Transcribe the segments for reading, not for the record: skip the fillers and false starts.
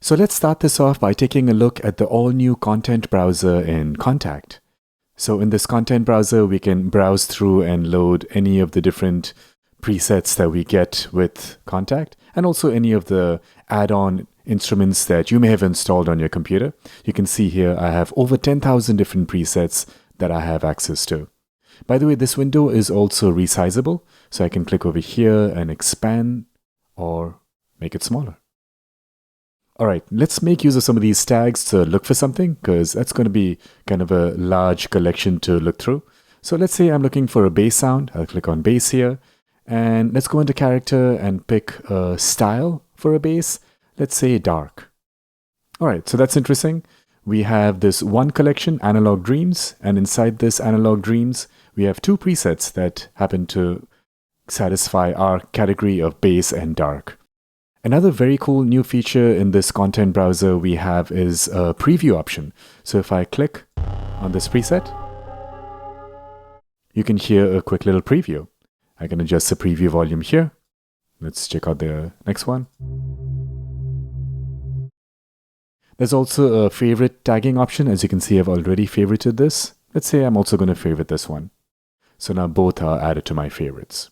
So let's start this off by taking a look at the all-new content browser in Kontakt. So in this content browser, we can browse through and load any of the different presets that we get with Kontakt, and also any of the add-on instruments that you may have installed on your computer. You can see here I have over 10,000 different presets that I have access to. By the way, this window is also resizable, so I can click over here and expand or make it smaller. All right, let's make use of some of these tags to look for something, because that's going to be kind of a large collection to look through. So let's say I'm looking for a bass sound. I'll click on bass here, and let's go into character and pick a style for a bass. Let's say dark. All right, so that's interesting. We have this one collection, Analog Dreams, and inside this Analog Dreams, we have two presets that happen to satisfy our category of bass and dark. Another very cool new feature in this content browser we have is a preview option. So if I click on this preset, you can hear a quick little preview. I can adjust the preview volume here. Let's check out the next one. There's also a favorite tagging option. As you can see, I've already favorited this. Let's say I'm also going to favorite this one. So now both are added to my favorites.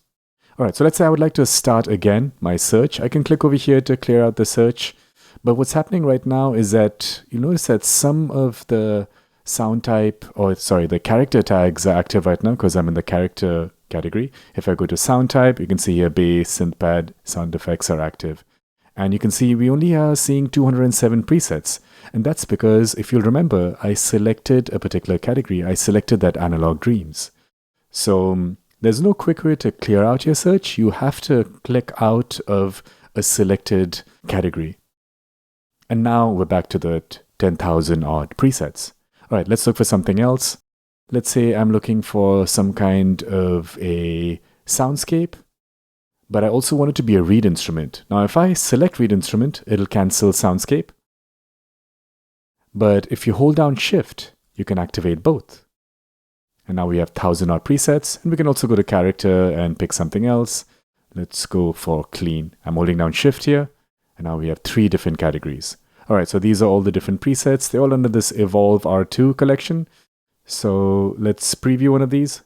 All right, so let's say I would like to start again my search. I can click over here to clear out the search. But what's happening right now is that you'll notice that some of the sound type, the character tags are active right now because I'm in the character category. If I go to sound type, you can see here bass, synthpad, sound effects are active. And you can see we only are seeing 207 presets. And that's because, if you'll remember, I selected a particular category. I selected that Analog Dreams. So there's no quick way to clear out your search. You have to click out of a selected category. And now we're back to the 10,000 odd presets. All right, let's look for something else. Let's say I'm looking for some kind of a soundscape, but I also want it to be a reed instrument. Now, if I select reed instrument, it'll cancel soundscape. But if you hold down Shift, you can activate both. And now we have 1,000 odd presets, and we can also go to character and pick something else. Let's go for clean. I'm holding down Shift here, and now we have 3 different categories. All right, so these are all the different presets. They're all under this Evolve R2 collection. So let's preview one of these.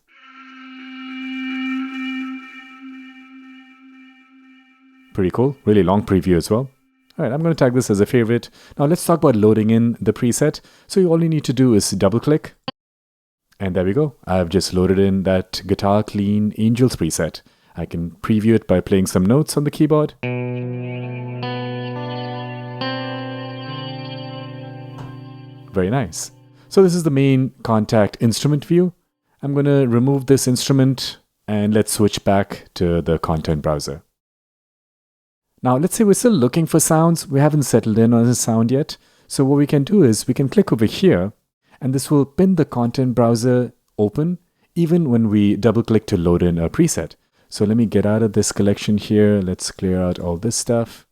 Pretty cool, really long preview as well. All right, I'm going to tag this as a favorite. Now let's talk about loading in the preset. So all you need to do is double click. And there we go. I've just loaded in that Guitar Clean Angels preset. I can preview it by playing some notes on the keyboard. Very nice. So this is the main Kontakt instrument view. I'm going to remove this instrument and let's switch back to the content browser. Now let's say we're still looking for sounds. We haven't settled in on a sound yet. So what we can do is we can click over here, and this will pin the content browser open even when we double click to load in a preset. So let me get out of this collection here. Let's clear out all this stuff.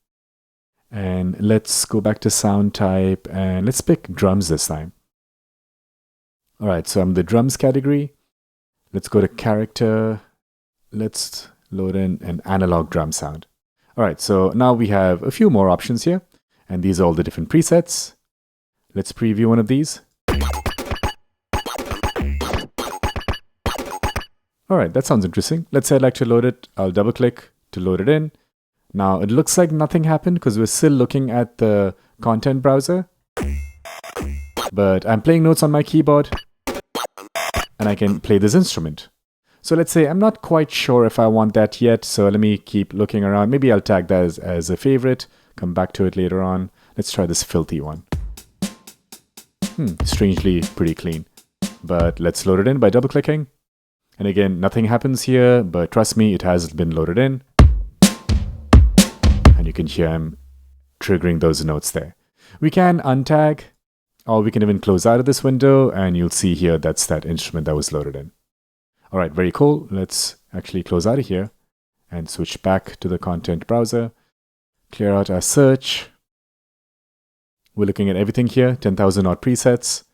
And let's go back to sound type and let's pick drums this time. All right, so I'm the drums category. Let's go to character. Let's load in an analog drum sound. All right, so now we have a few more options here. And these are all the different presets. Let's preview one of these. All right, that sounds interesting. Let's say I'd like to load it. I'll double click to load it in. Now it looks like nothing happened because we're still looking at the content browser. But I'm playing notes on my keyboard and I can play this instrument. So let's say I'm not quite sure if I want that yet. So let me keep looking around. Maybe I'll tag that as a favorite. Come back to it later on. Let's try this filthy one. Strangely pretty clean. But let's load it in by double clicking. And again, nothing happens here, but trust me, it has been loaded in. And you can hear I'm triggering those notes there. We can untag, or we can even close out of this window, and you'll see here that's that instrument that was loaded in. All right, very cool. Let's actually close out of here and switch back to the content browser. Clear out our search. We're looking at everything here, 10,000 odd presets.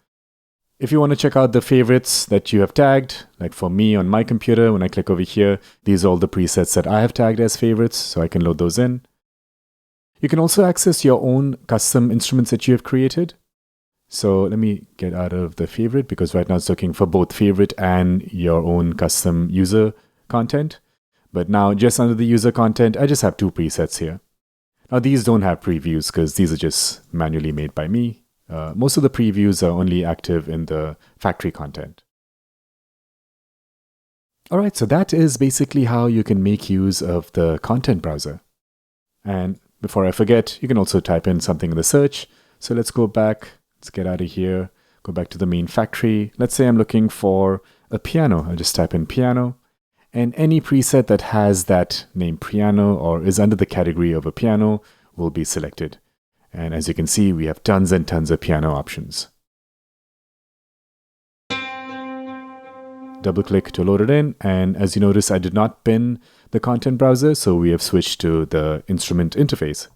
If you want to check out the favorites that you have tagged, like for me on my computer, when I click over here, these are all the presets that I have tagged as favorites, so I can load those in. You can also access your own custom instruments that you have created. So let me get out of the favorite because right now it's looking for both favorite and your own custom user content. But now just under the user content, I just have 2 presets here. Now these don't have previews because these are just manually made by me. Most of the previews are only active in the factory content. Alright, so that is basically how you can make use of the content browser. And before I forget, you can also type in something in the search. So let's go back. Let's get out of here, go back to the main factory. Let's say I'm looking for a piano. I'll just type in piano. And any preset that has that name piano or is under the category of a piano will be selected. And as you can see, we have tons and tons of piano options. Double click to load it in. And as you notice, I did not pin the content browser, so we have switched to the instrument interface.